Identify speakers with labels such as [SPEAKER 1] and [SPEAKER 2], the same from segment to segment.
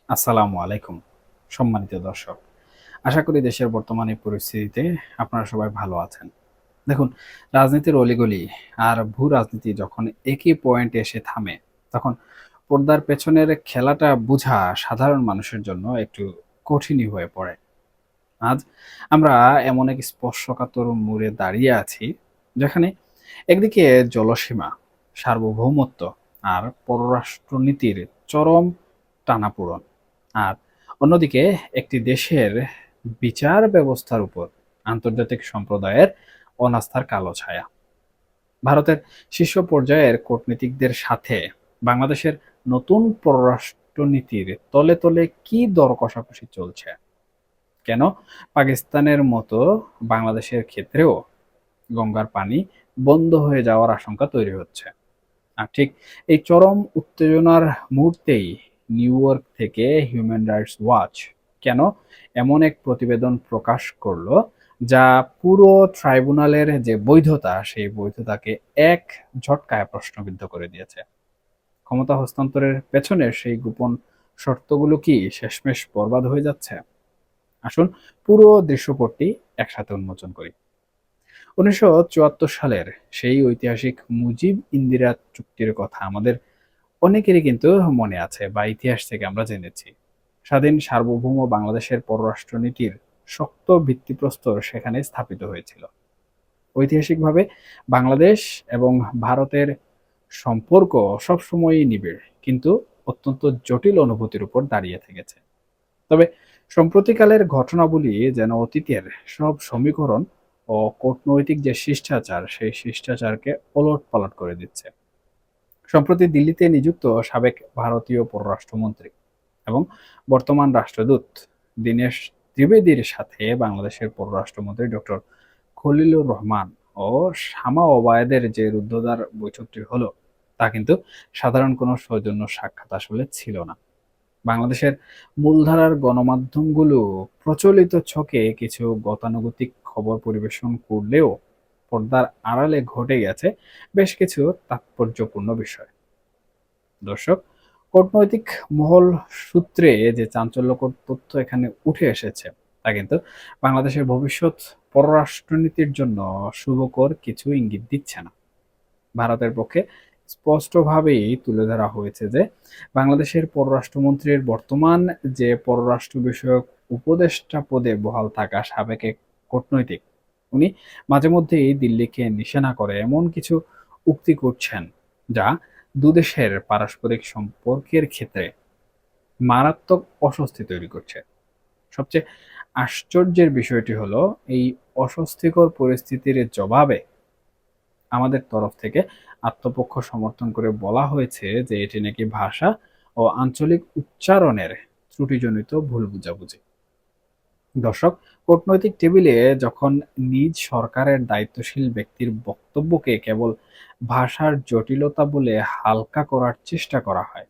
[SPEAKER 1] আসসালামু আলাইকুম সম্মানিত দর্শক। আশা করি দেশের বর্তমান এই পরিস্থিতিতে আপনারা সবাই ভালো আছেন। দেখুন, রাজনীতির অলিগলি আর ভূ-রাজনীতি যখন একই পয়েন্টে এসে থামে, তখন পর্দার পেছনের খেলাটা বোঝা সাধারণ মানুষের জন্য একটু কঠিনই হয়ে পড়ে। আজ আমরা এমন এক স্পর্শকাতর মোড়ে দাঁড়িয়ে আছি, যেখানে একদিকে জলসীমা, সার্বভৌমত্ব আর পররাষ্ট্রনীতির চরম টানাপোড়েন, আর অন্যদিকে একটি দেশের বিচার ব্যবস্থার উপর আন্তর্জাতিক সম্প্রদায়ের অনাস্থার কালো ছায়া। ভারতের শীর্ষ পর্যায়ের কূটনীতিকদের সাথে বাংলাদেশের নতুন পররাষ্ট্রনীতির তলে তলে কি দর কষাকষি চলছে, কেন পাকিস্তানের মতো বাংলাদেশের ক্ষেত্রেও গঙ্গার পানি বন্ধ হয়ে যাওয়ার আশঙ্কা তৈরি হচ্ছে। আর ঠিক এই চরম উত্তেজনার মুহূর্তেই নিউ ইয়র্ক থেকে হিউম্যান রাইটস ওয়াচ কেন এমন এক প্রতিবেদন প্রকাশ করলো, যা পুরো ট্রাইব্যুনালের যে বৈধতা, সেই বৈধতাকে এক ঝটকায় প্রশ্নবিদ্ধ করে দিয়েছে। ক্ষমতা হস্তান্তরের পেছনের সেই গোপন শর্তগুলো কি শেষমেশ বরবাদ হয়ে যাচ্ছে? আসুন পুরো দৃশ্যপটটি একসাথে উন্মোচন করি। ১৯৭৪ সালের সেই ঐতিহাসিক মুজিব ইন্দিরা চুক্তির কথা আমাদের অনেকেরই কিন্তু মনে আছে বা ইতিহাস থেকে আমরা জেনেছি। স্বাধীন সার্বভৌম বাংলাদেশের পররাষ্ট্রনীতির শক্ত ভিত্তিপ্রস্তর সেখানে স্থাপিত হয়েছিল। ঐতিহাসিকভাবে বাংলাদেশ এবং ভারতের সম্পর্ক সবসময়ই নিবিড়, কিন্তু অত্যন্ত জটিল অনুভূতির উপর দাঁড়িয়ে থেকেছে। তবে সম্প্রতিকালের ঘটনাবলী যেন অতীতের সব সমীকরণ ও কূটনৈতিক যে শিষ্টাচার, সেই শিষ্টাচারকে ওলটপালট করে দিচ্ছে। সম্প্রতি দিল্লিতে নিযুক্ত সাবেক ভারতীয় পররাষ্ট্রমন্ত্রী এবং বর্তমান রাষ্ট্রদূত দীনেশ ত্রিবেদীর সাথে বাংলাদেশের পররাষ্ট্রমন্ত্রী ডক্টর খলিলুর রহমান ও শামা ওবায়দের যে রুদ্ধদ্বার বৈঠকটি হলো, তা কিন্তু সাধারণ কোনো সৌজন্য সাক্ষাৎ আসলে ছিল না। বাংলাদেশের মূলধারার গণমাধ্যমগুলো প্রচলিত ছকে কিছু গতানুগতিক খবর পরিবেশন করলেও পর্দার আড়ালে ঘটে গেছে বেশ কিছু তাৎপর্যপূর্ণ বিষয়। দর্শক, কূটনৈতিক মহল সূত্রে যে চাঞ্চল্যকর তথ্য এখানে উঠে এসেছে, তা কিন্তু বাংলাদেশের ভবিষ্যৎ পররাষ্ট্রনীতির জন্য শুভকর কিছু ইঙ্গিত দিচ্ছে না। ভারতের পক্ষে স্পষ্টভাবেই তুলে ধরা হয়েছে যে বাংলাদেশের পররাষ্ট্রমন্ত্রীর বর্তমান যে পররাষ্ট্র বিষয়ক উপদেষ্টা পদে বহাল থাকা সাবেক এক কূটনৈতিক, উনি মাঝে মধ্যেই দিল্লিকে নিশানা করে এমন কিছু উক্তি করছেন, যা দুদেশের পারস্পরিক সম্পর্কের ক্ষেত্রে মারাত্মক অস্বস্তি তৈরি করছে। সবচেয়ে আশ্চর্যের বিষয়টি হলো, এই অস্বস্তিকর পরিস্থিতির জবাবে আমাদের তরফ থেকে আত্মপক্ষ সমর্থন করে বলা হয়েছে যে এটি নাকি ভাষা ও আঞ্চলিক উচ্চারণের ত্রুটিজনিত ভুল বোঝাবুঝি। দর্শক, কূটনৈতিক টেবিলে যখন নিজ সরকারের দায়িত্বশীল ব্যক্তির বক্তব্যকে কেবল ভাষার জটিলতা বলে হালকা করার চেষ্টা করা হয়,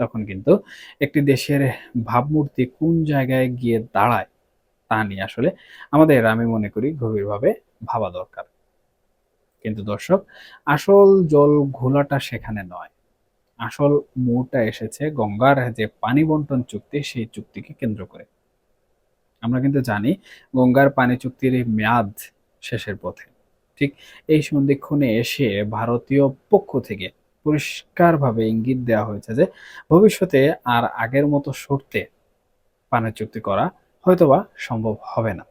[SPEAKER 1] তখন কিন্তু একটি দেশের ভাবমূর্তি কোন জায়গায় গিয়ে দাঁড়ায়, তা নিয়ে আসলে আমাদের, আমি মনে করি, গভীরভাবে ভাবা দরকার। কিন্তু দর্শক, আসল জল ঘোলাটা সেখানে নয়। আসল মোড়টা এসেছে গঙ্গার যে পানি বন্টন চুক্তি, সেই চুক্তিকে কেন্দ্র করে। আমরা কিন্তু জানি গঙ্গার পানি চুক্তির এই মেয়াদ শেষের পথে। ঠিক এই সন্ধিক্ষণে এসে ভারতীয় পক্ষ থেকে পরিষ্কারভাবে ইঙ্গিত দেওয়া হয়েছে যে ভবিষ্যতে আর আগের মতো শর্তে পানি চুক্তি করা হয়তোবা সম্ভব হবে না।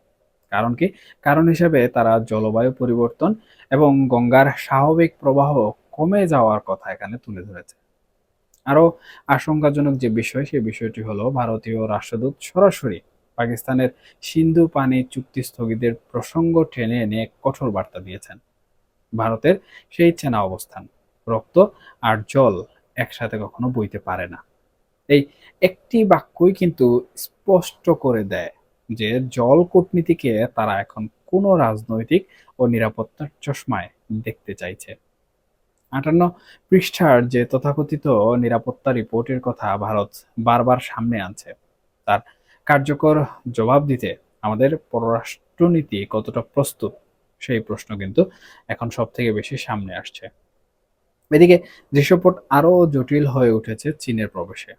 [SPEAKER 1] কারণ কি? কারণ হিসেবে তারা জলবায়ু পরিবর্তন এবং গঙ্গার স্বাভাবিক প্রবাহ কমে যাওয়ার কথা এখানে তুলে ধরেছে। আরো আশঙ্কাজনক যে বিষয়, সেই বিষয়টি হলো ভারতীয় রাষ্ট্রদূত সরাসরি পাকিস্তানের সিন্ধু পানি চুক্তি স্থগিতের প্রসঙ্গ টেনে এনে কঠোর বার্তা দিয়েছেন। ভারতের সেই চেনা অবস্থান, রক্ত আর জল একসাথে কখনো বইতে পারে না। এই একটি বাক্যই কিন্তু স্পষ্ট করে দেয় যে জল কূটনীতিকে তারা এখন কোনো রাজনৈতিক ও নিরাপত্তার চশমায় দেখতে চাইছে। ৫৮ পৃষ্ঠার যে তথাকথিত নিরাপত্তা রিপোর্টের কথা ভারত বারবার সামনে আনছে, তার কার্যকর জবাব দিতে আমাদের পররাষ্ট্রনীতি কতটা প্রস্তুত, সেই প্রশ্ন কিন্তু এখন সবথেকে বেশি সামনে আসছে। এদিকে দৃশ্যপট আরো জটিল হয়ে উঠেছে চীনের প্রবেশে।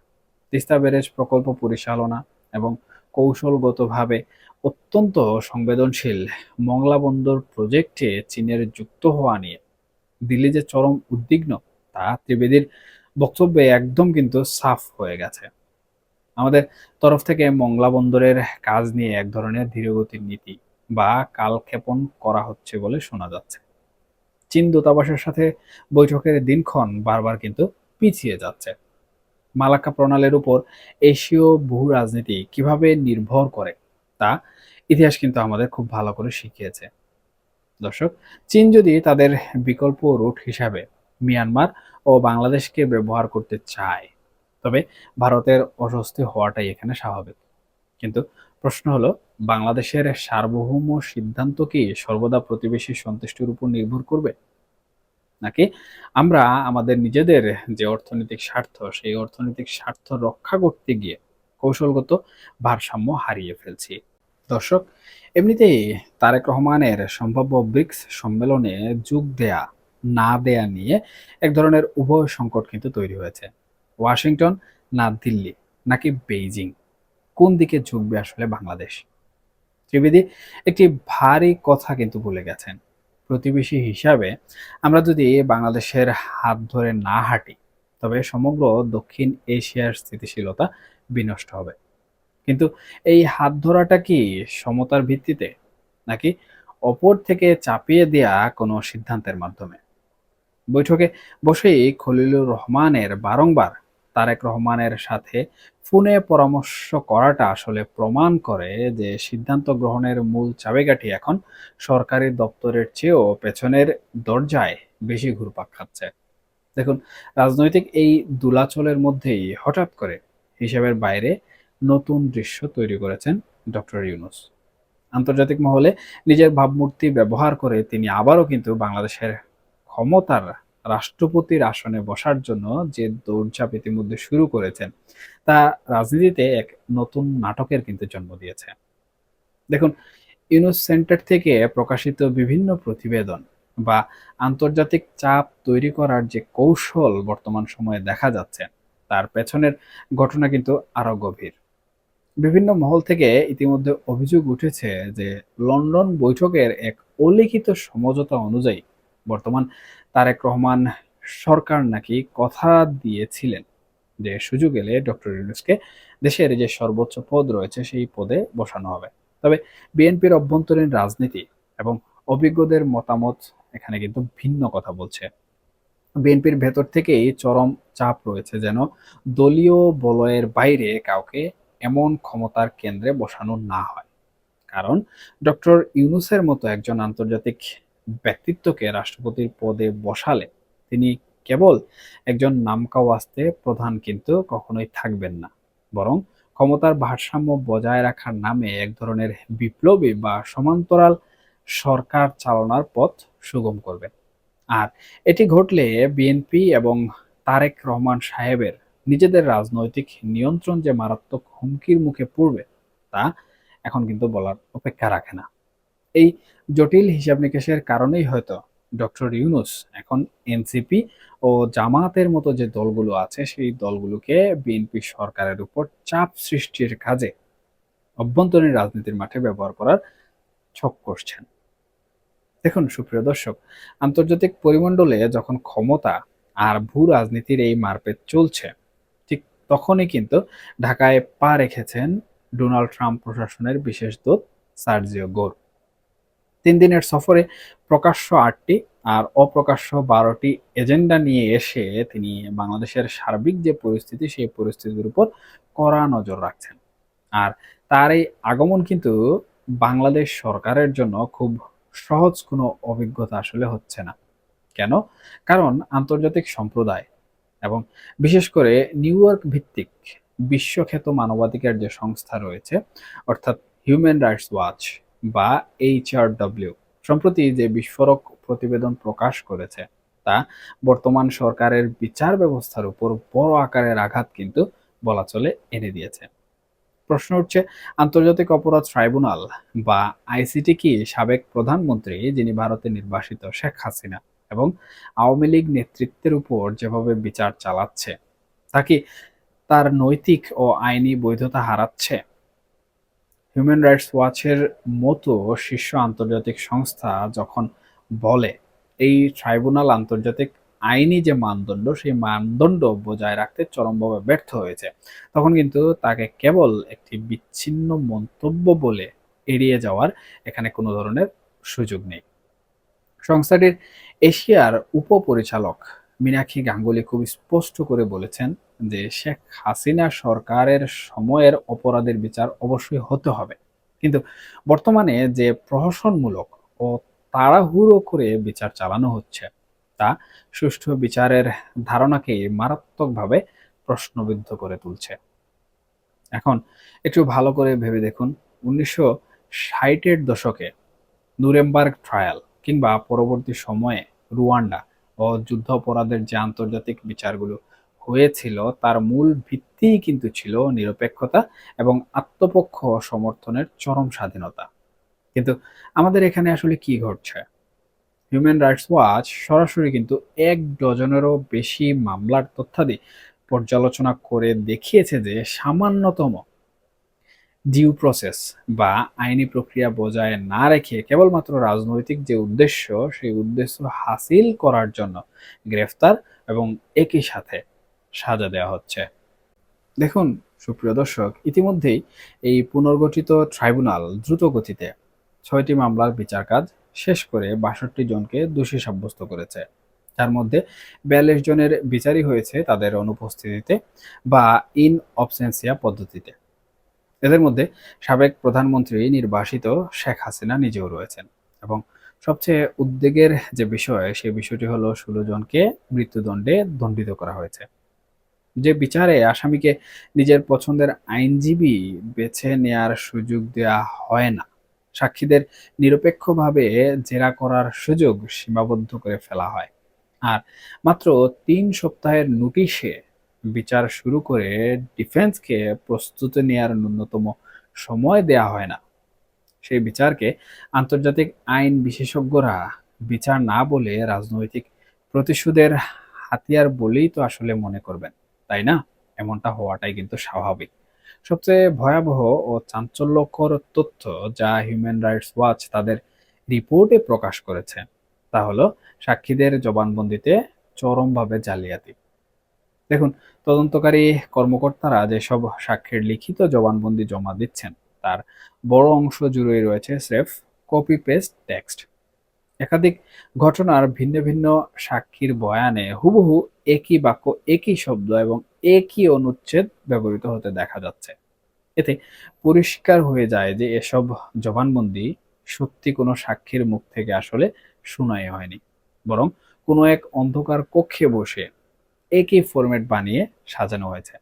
[SPEAKER 1] তিস্তা ব্যারেজ প্রকল্প পরিচালনা এবং কৌশলগতভাবে অত্যন্ত সংবেদনশীল মংলা বন্দর প্রজেক্টে চীনের যুক্ত হওয়া নিয়ে দিল্লি যে চরম উদ্বিগ্ন তা ত্রিবেদীর বক্তব্যে একদম কিন্তু সাফ হয়ে গেছে। আমাদের তরফ থেকে মংলা বন্দরের কাজ নিয়ে এক ধরনের ধীরগতির নীতি বা কালক্ষেপণ করা হচ্ছে বলে শোনা যাচ্ছে। চীন দূতাবাসের সাথে বৈঠকের দিনক্ষণ বারবার কিন্তু পিছিয়ে যাচ্ছে। মালাক্কা প্রণালীর উপর এশীয় ভূ রাজনীতি কিভাবে নির্ভর করে তা ইতিহাস কিন্তু আমাদের খুব ভালো করে শিখিয়েছে। দর্শক, চীন যদি তাদের বিকল্প রুট হিসাবে মিয়ানমার ও বাংলাদেশকে ব্যবহার করতে চায়, তবে ভারতের অস্বস্তি হওয়াটাই এখানে স্বাভাবিক। কিন্তু প্রশ্ন হলো, বাংলাদেশের সার্বভৌম সিদ্ধান্ত কি সর্বদা প্রতিবেশী সন্তুষ্টির উপর নির্ভর করবে, নাকি আমরা আমাদের নিজেদের যে অর্থনৈতিক স্বার্থ সেই অর্থনৈতিক স্বার্থ রক্ষা করতে গিয়ে কৌশলগত ভারসাম্য হারিয়ে ফেলছি? দর্শক, এমনিতেই তারেক রহমানের সম্ভাব্য ব্রিক্স সম্মেলনে যোগ দেয়া না দেয়া নিয়ে এক ধরনের উভয় সংকট কিন্তু তৈরি হয়েছে। ওয়াশিংটন না দিল্লি নাকি বেইজিং, কোন দিকে ঝুঁকবে আসলে বাংলাদেশ? ত্রিবেদী একটি ভারী কথা কিন্তু বলে গেছেন। প্রতিবেশী হিসাবে আমরা যদি বাংলাদেশের হাত ধরে না হাঁটি, তবে সমগ্র দক্ষিণ এশিয়ার স্থিতিশীলতা বিনষ্ট হবে। কিন্তু এই হাত ধরাটা কি সমতার ভিত্তিতে, নাকি অপর থেকে চাপিয়ে দেয়া কোনো সিদ্ধান্তের মাধ্যমে? বৈঠকে বসেই খলিলুর রহমানের বারংবার তারেক রহমানের সাথে ফোনে পরামর্শ করাটা আসলে প্রমাণ করে যে সিদ্ধান্ত গ্রহণের মূল চাবিকাঠি এখন সরকারি দপ্তরের চেয়েও পেছনের দরজায় বেশি ঘুরপাক খাচ্ছে। দেখুন, রাজনৈতিক এই দোলাচলের মধ্যেই হঠাৎ করে হিসাবের বাইরে নতুন দৃশ্য তৈরি করেছেন ডক্টর ইউনূস। আন্তর্জাতিক মহলে নিজের ভাবমূর্তি ব্যবহার করে তিনি আবারও কিন্তু বাংলাদেশের ক্ষমতার রাষ্ট্রপতির আসনে বসার জন্য যে দৌড়ঝাঁপ ইতিমধ্যে শুরু করেছেন, তা রাজনীতিতে এক নতুন নাটকের কিন্তু জন্ম দিয়েছে। দেখুন, ইউনুস সেন্টার থেকে প্রকাশিত বিভিন্ন প্রতিবেদন বা আন্তর্জাতিক চাপ তৈরি করার যে কৌশল বর্তমান সময়ে দেখা যাচ্ছে, তার পেছনের ঘটনা কিন্তু আরো গভীর। বিভিন্ন মহল থেকে ইতিমধ্যে অভিযোগ উঠেছে যে লন্ডন বৈঠকের এক অলিখিত সমঝোতা অনুযায়ী বর্তমান তারেক রহমান সরকার নাকি কথা দিয়েছিলেন যে সুযোগ এলে ডক্টর ইউনূসকে দেশের যে সর্বোচ্চ পদ রয়েছে সেই পদে বসানো হবে। তবে বিএনপির অভ্যন্তরীণ রাজনীতি এবং অভিজ্ঞদের মতামত এখানে কিন্তু ভিন্ন কথা বলছে। বিএনপির ভেতর থেকেই চরম চাপ রয়েছে যেন দলীয় বলয়ের বাইরে কাউকে এমন ক্ষমতার কেন্দ্রে বসানো না হয়। কারণ ডক্টর ইউনূসের মতো একজন আন্তর্জাতিক ব্যক্তিত্বকে রাষ্ট্রপতির পদে বসালে তিনি কেবল একজন নামকাওয়াস্তে প্রধান কিন্তু কখনোই থাকবেন না, বরং ক্ষমতার ভারসাম্য বজায় রাখার নামে এক ধরনের বিপ্লবী বা সমান্তরাল সরকার চালনার পথ সুগম করবেন। আর এটি ঘটলে বিএনপি এবং তারেক রহমান সাহেবের নিজেদের রাজনৈতিক নিয়ন্ত্রণ যে মারাত্মক হুমকির মুখে পড়বে, তা এখন কিন্তু বলার অপেক্ষা রাখে না। এই জটিল হিসাব নিকেশের কারণেই হয়তো ডক্টর ইউনূস এখন এনসিপি ও জামায়াতের মতো যে দলগুলো আছে সেই দলগুলোকে বিএনপি সরকারের উপর চাপ সৃষ্টির কাজে অভ্যন্তরীণ রাজনীতির মাঠে ব্যবহার করার ছক করছেন। দেখুন সুপ্রিয় দর্শক, আন্তর্জাতিক পরিমণ্ডলে যখন ক্ষমতা আর ভূ রাজনীতির এই মারপেট চলছে, ঠিক তখনই কিন্তু ঢাকায় পা রেখেছেন ডোনাল্ড ট্রাম্প প্রশাসনের বিশেষ দূত সার্জিও গোর। ৩ দিনের সফরে প্রকাশ্য ৮টি আর অপ্রকাশ্য ১২টি এজেন্ডা নিয়ে এসে তিনি বাংলাদেশের সার্বিক যে পরিস্থিতি সেই পরিস্থিতির উপর কড়া নজর রাখছেন। আর তার এই আগমন কিন্তু বাংলাদেশ সরকারের জন্য খুব সহজ কোনো অভিজ্ঞতা আসলে হচ্ছে না। কেন? কারণ আন্তর্জাতিক সম্প্রদায় এবং বিশেষ করে নিউ ইয়র্ক ভিত্তিক বিশ্বখ্যাত মানবাধিকার যে সংস্থা রয়েছে, অর্থাৎ হিউম্যান রাইটস ওয়াচ বা HRW, সম্প্রতি যে বিস্ফোরক প্রতিবেদন প্রকাশ করেছে, তা বর্তমান সরকারের বিচার ব্যবস্থার উপর বড় আকারের আঘাত কিন্তু বলা চলে এনে দিয়েছে। প্রশ্ন উঠছে, আন্তর্জাতিক অপরাধ ট্রাইব্যুনাল বা আইসিটি কি সাবেক প্রধানমন্ত্রী যিনি ভারতে নির্বাসিত শেখ হাসিনা এবং আওয়ামী লীগ নেতৃত্বের উপর যেভাবে বিচার চালাচ্ছে, তা কি তার নৈতিক ও আইনি বৈধতা হারাচ্ছে? হিউম্যান রাইটস ওয়াচের মতো শীর্ষ আন্তর্জাতিক সংস্থা যখন বলে এই ট্রাইব্যুনাল আন্তর্জাতিক আইনি যে মানদণ্ড সেই মানদণ্ড বজায় রাখতে চরমভাবে ব্যর্থ হয়েছে, তখন কিন্তু তাকে কেবল একটি বিচ্ছিন্ন মন্তব্য বলে এড়িয়ে যাওয়ার এখানে কোনো ধরনের সুযোগ নেই। সংস্থাটির এশিয়ার উপপরিচালক মীনাক্ষী গাঙ্গুলি খুব স্পষ্ট করে বলেছেন যে শেখ হাসিনা সরকারের সময়ের অপরাধের বিচার অবশ্যই হতে হবে, কিন্তু বর্তমানে যে প্রহসনমূলক ও তাড়াহুড়ো করে বিচার চালানো হচ্ছে তা সুষ্ঠু বিচারের ধারণাকে মারাত্মকভাবে প্রশ্নবিদ্ধ করে তুলছে। এখন একটু ভালো করে ভেবে দেখুন, 1960-এর দশকে নুরেমবার্গ ট্রায়াল কিংবা পরবর্তী সময়ে রুয়ান্ডা ও যুদ্ধাপরাধের যে আন্তর্জাতিক বিচারগুলো হয়েছিল তার মূল ভিত্তিই কিন্তু ছিল নিরপেক্ষতা এবং আত্মপক্ষ সমর্থনের চরম স্বাধীনতা। কিন্তু আমাদের এখানে আসলে কি ঘটছে? হিউম্যান রাইটস ওয়াচ সরাসরি কিন্তু 1 ডজনেরও বেশি মামলার তথ্যাদি পর্যালোচনা করে দেখিয়েছে যে সামান্যতম ডিউ প্রসেস বা আইনি প্রক্রিয়া বজায় না রেখে কেবলমাত্র রাজনৈতিক যে উদ্দেশ্য সেই উদ্দেশ্য হাসিল করার জন্য গ্রেফতার এবং একই সাথে সাজা দেওয়া হচ্ছে। দেখুন সুপ্রিয় দর্শক, ইতিমধ্যেই এই পুনর্গঠিত ট্রাইব্যুনাল দ্রুত গতিতে 6টি মামলার বিচার কাজ শেষ করে 62 জনকে দোষী সাব্যস্ত করেছে। তার মধ্যে 42 জনের বিচারই হয়েছে তাদের অনুপস্থিতিতে বা ইন অবসেন্সিয়া পদ্ধতিতে। এদের মধ্যে সাবেক প্রধানমন্ত্রী নির্বাসিত শেখ হাসিনা নিজেও রয়েছেন এবং সবচেয়ে উদ্বেগের যে বিষয় সেই বিষয়টি হলো 16 জনকে মৃত্যুদণ্ডে দণ্ডিত করা হয়েছে। যে বিচারে আসামিকে নিজের পছন্দের আইনজীবী বেছে নেয়ার সুযোগ দেয়া হয় না, সাক্ষীদের নিরপেক্ষভাবে জেরা করার সুযোগ সীমাবদ্ধ করে ফেলা হয়, আর মাত্র 3 সপ্তাহের নোটিশে বিচার শুরু করে ডিফেন্সকে প্রস্তুতি নেয়ার ন্যূনতম সময় দেয়া হয় না। সেই বিচারকে আন্তর্জাতিক আইন বিশেষজ্ঞরা বিচার না বলে রাজনৈতিক প্রতিশোধের হাতিয়ার বলেই তো আসলে মনে করবেন, তাই না? এমনটা হওয়াটাই কিন্তু স্বাভাবিক। সবচেয়ে ভয়াবহ ও চাঞ্চল্যকর তথ্য যা হিউম্যান রাইটস ওয়াচ তাদের রিপোর্টে প্রকাশ করেছে তা হলো সাক্ষীদের জবানবন্দিতে চরমভাবে জালিয়াতি। দেখুন, তদন্তকারী কর্মকর্তারা যেসব সাক্ষীর লিখিত জবানবন্দি জমা দিচ্ছেন তার বড় অংশ জুড়েই রয়েছে স্রেফ কপি পেস্ট টেক্সট। একাধিক ঘটনার ভিন্ন ভিন্ন সাক্ষীর বয়ানে হুবহু একই বাক্য, একই শব্দ এবং একই অনুচ্ছেদ ব্যবহৃত হতে দেখা যাচ্ছে। এতে পরিষ্কার হয়ে যায় যে এসব জবানবন্দি সত্যি কোনো সাক্ষীর মুখ থেকে আসলে শোনাই হয়নি, বরং কোনো এক অন্ধকার কক্ষে বসে একই ফরম্যাট বানিয়ে সাজানো হয়েছে।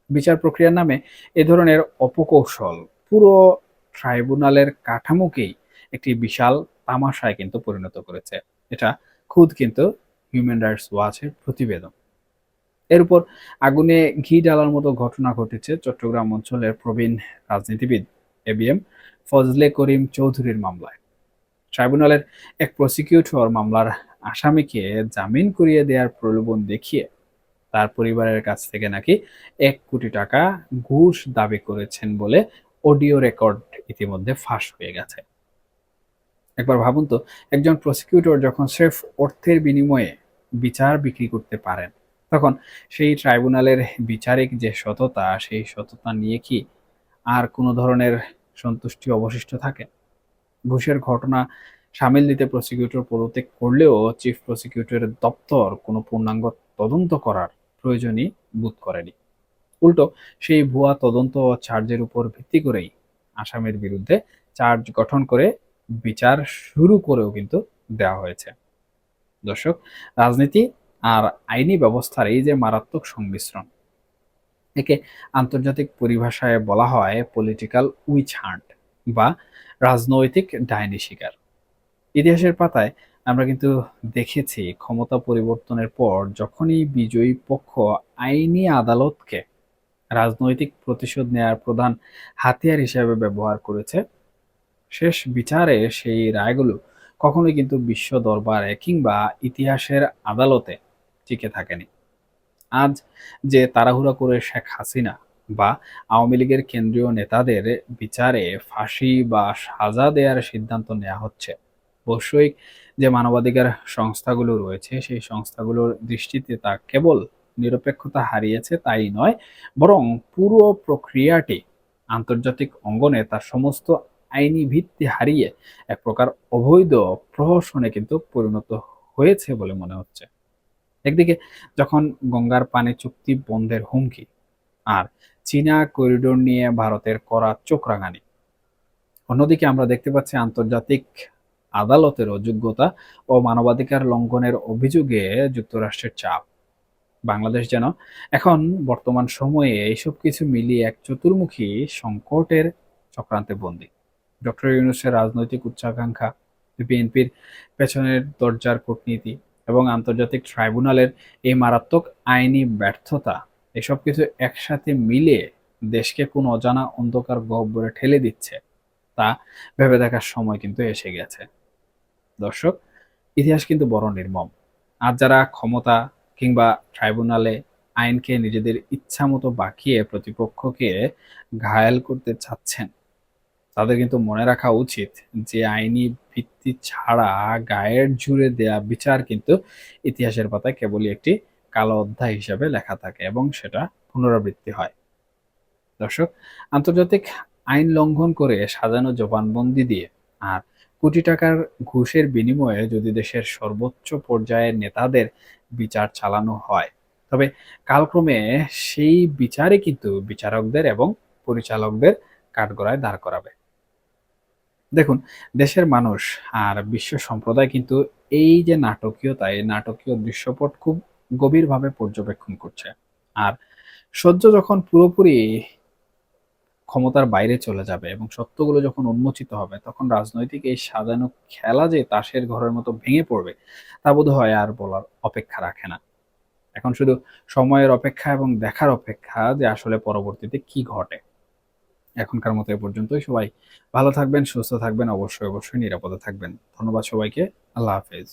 [SPEAKER 1] বিচার প্রক্রিয়ার নামে এ ধরনের অপকৌশল পুরো ট্রাইব্যুনালের কাঠামোকেই একটি বিশাল তামাশায় কিন্তু পরিণত করেছে। এটা খুদ কিন্তু হিউম্যান রাইটস ওয়াচের প্রতিবেদন। এর উপর আগুনে ঘি ঢালার মতো ঘটনা ঘটেছে চট্টগ্রাম অঞ্চলের প্রবীণ রাজনীতিবিদ এবিএম ফজলে করিম চৌধুরীর মামলায়। ট্রাইব্যুনালের এক প্রসিকিউটর মামলার আসামিকে জামিন করিয়ে দেওয়ার প্রলোভন দেখিয়ে তার পরিবারের কাছ থেকে নাকি 1 কোটি টাকা ঘুষ দাবি করেছেন বলে অডিও রেকর্ড ইতিমধ্যে ফাঁস হয়ে গেছে। একবার ভাবুন তো, একজন প্রসিকিউটর যখন স্রেফ অর্থের বিনিময়ে বিচার বিক্রি করতে পারেন, তখন সেই ট্রাইব্যুনালের বিচারিক যে সততা সেই সততা নিয়ে কি আর কোনো ধরনের সন্তুষ্টি অবশিষ্ট থাকে? ঘুষের ঘটনা সামিল দিতে প্রসিকিউটর পদত্যাগ করলেও চিফ প্রসিকিউটরের দপ্তর কোনো পূর্ণাঙ্গ তদন্ত করার প্রয়োজনই বোধ করেনি। উল্টো সেই ভুয়া তদন্ত ও চার্জের উপর ভিত্তি করেই আসামির বিরুদ্ধে চার্জ গঠন করে বিচার শুরু করেও কিন্তু দেওয়া হয়েছে। দর্শক, রাজনীতি আর আইনি ব্যবস্থার এই যে মারাত্মক সংমিশ্রণ, একে আন্তর্জাতিক পরিভাষায় বলা হয় পলিটিক্যাল উইচ হান্ট বা রাজনৈতিক ডাইনি শিকার। ইতিহাসের পাতায় আমরা কিন্তু দেখেছি ক্ষমতা পরিবর্তনের পর যখনই বিজয়ী পক্ষ আইনি আদালতকে রাজনৈতিক প্রতিশোধ নেয়ার প্রধান হাতিয়ার হিসেবে ব্যবহার করেছে, শেষ বিচারে সেই রায়গুলো কখনোই কিন্তু বিশ্ব দরবারে কিংবা ইতিহাসের আদালতে টিকে থাকেনি। আজ যে তাড়াহুড়া করে শেখ হাসিনা বা আওয়ামী লীগের কেন্দ্রীয় নেতাদের বিচারে ফাঁসি বা সাজা দেওয়ার সিদ্ধান্ত নেওয়া হচ্ছে, বৈশ্বিক যে মানবাধিকার সংস্থাগুলো রয়েছে সেই সংস্থাগুলোর দৃষ্টিতে তা কেবল নিরপেক্ষতা হারিয়েছে তাই নয়, বরং পুরো প্রক্রিয়াটি আন্তর্জাতিক অঙ্গনে তার সমস্ত আইনি ভিত্তি হারিয়ে এক প্রকার অবৈধ প্রহসনে কিন্তু পরিণত হয়েছে বলে মনে হচ্ছে। একদিকে যখন গঙ্গার পানি চুক্তি বন্ধের হুমকি, আর চীনা করিডোর নিয়ে ভারতের করা চোখ রাঙানি, অন্যদিকে আমরা দেখতে পাচ্ছি আন্তর্জাতিক আদালতের অযোগ্যতা ও মানবাধিকার লঙ্ঘনের অভিযোগে যুক্তরাষ্ট্রের চাপ। বাংলাদেশ যেন এখন বর্তমান সময়ে এইসব কিছু মিলিয়ে এক চতুর্মুখী সংকটের চক্রান্তে বন্দী। ডক্টর ইউনূসের রাজনৈতিক উচ্চাকাঙ্ক্ষা, বিএনপির পেছনের দরজার কূটনীতি এবং আন্তর্জাতিক ট্রাইব্যুনালের এই মারাত্মক আইনি ব্যর্থতা, এসব কিছু একসাথে মিলে দেশকে কোন অজানা অন্ধকার গহ্বরে ঠেলে দিচ্ছে তা ভেবে দেখার সময় কিন্তু এসে গেছে। দর্শক, ইতিহাস কিন্তু বড় নির্মম। আজ যারা ক্ষমতা কিংবা ট্রাইব্যুনালে আইনকে নিজেদের ইচ্ছামতো বাঁকিয়ে প্রতিপক্ষকে ঘায়েল করতে চাচ্ছেন, তাদের কিন্তু মনে রাখা উচিত যে আইনি ভিত্তি ছাড়া গায়ের জুড়ে দেয়া বিচার কিন্তু ইতিহাসের পাতায় কেবলই একটি কালো অধ্যায় হিসাবে লেখা থাকে এবং সেটা পুনরাবৃত্তি হয়। দর্শক, আন্তর্জাতিক আইন লঙ্ঘন করে সাজানো জবানবন্দি দিয়ে আর কোটি টাকার ঘুষের বিনিময়ে যদি দেশের সর্বোচ্চ পর্যায়ের নেতাদের বিচার চালানো হয়, তবে কালক্রমে সেই বিচারে কিন্তু বিচারকদের এবং পরিচালকদের কাঠগড়ায় দাঁড় করাবে। দেখুন, দেশের মানুষ আর বিশ্ব সম্প্রদায় কিন্তু এই যে নাটকীয়তা, এই নাটকীয় দৃশ্যপট খুব গভীরভাবে পর্যবেক্ষণ করছে। আর সহ্য যখন পুরোপুরি ক্ষমতার বাইরে চলে যাবে এবং সত্যগুলো যখন উন্মোচিত হবে, তখন রাজনৈতিক এই সাজানো খেলা যে তাসের ঘরের মতো ভেঙে পড়বে, তা বোধহয় আর বলার অপেক্ষা রাখে না। এখন শুধু সময়ের অপেক্ষা এবং দেখার অপেক্ষা যে আসলে পরবর্তীতে কি ঘটে। এখনকার মতো এ পর্যন্তই। সবাই ভালো থাকবেন, সুস্থ থাকবেন, অবশ্যই নিরাপদে থাকবেন। ধন্যবাদ সবাইকে। আল্লাহ হাফেজ।